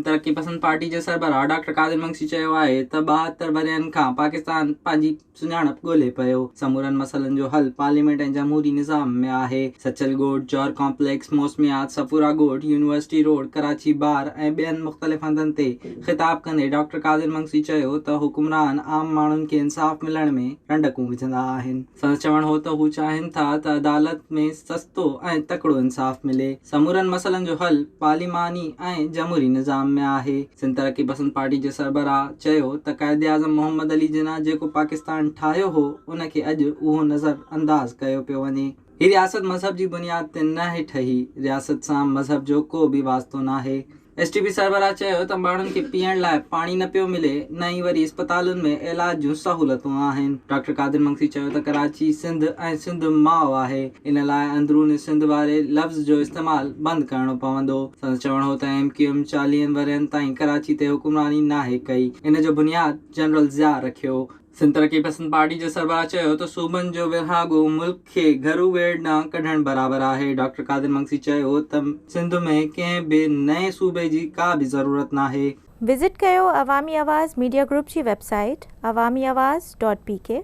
सिंध तरक्की पसंद पार्टी जे सरबराह ڈاڪٽر قادر मगसी चयो आहे त 72 वरियनि खां पाकिस्तान पंहिंजी सुञाणप ॻोल्हे पियो। समूरनि मसइलनि जो हल पार्लियामेंट ऐं जमहूरी निज़ाम में आहे। सचल ॻोठ, जौहर कॉम्प्लेक्स, मौसमियात, सफूरा ॻोठ, यूनिवर्सिटी रोड, कराची बार ऐं ॿियनि मुख़्तलिफ़ हंधनि ते ख़िताब कंदे ڈاڪٽر قادر मगसी चयो त हुकुमरान आम माण्हुनि खे इंसाफ़ मिलण में रंडकूं विझंदा आहिनि। संदसि चवण हो त हू चाहिनि था त अदालत में सस्तो ऐं तकड़ो इंसाफ़ मिले। समूरनि मसइलनि जो हल पार्लियामानी ऐं जमहूरी निज़ाम में आहे। सिंध तरक्की पसंद पार्टी जे सरबराह चयो त क़ाइद आज़म मोहम्मद अली जिना जेको पाकिस्तान ठाहियो हो उनखे अॼु उहो नज़र अंदाज़ कयो पियो वञे। ही रियासत मज़हब जी बुनियाद ते नाहे ठही। रियासत सां मज़हब जो को बि वास्तो नाहे। STP सरबराह चयो त माण्हुनि खे पीअण लाइ पाणी न पियो मिले, न ई वरी अस्पतालुनि में इलाज जूं सहूलतूं आहिनि। ڈاڪٽر قادر मगसी चयो त कराची सिंध ऐं सिंध माउ आहे, इन लाइ अंदरून सिंध वारे लफ़्ज़ जो इस्तेमालु बंदि करणो पवंदो। संदसि चवण हो त MQM 40 वरियनि ताईं कराची ते हुकुमरानी नाहे कई। इन जो बुनियाद जनरल ज़िया रखियो। सिंध तरक्की पसंद पार्टी जे सरबराह चयो त सूबनि जो विरहाङो मुल्क खे घरू वेड़ ॾांहुं कढणु बराबरि आहे। ڈاڪٽر قادر मगसी चयो त सिंध में कंहिं बि नए सूबे जी का बि ज़रूरत नाहे। विज़िट कयो अवामी आवाज़ मीडिया ग्रुप जी वेबसाइट awamiawaz.pk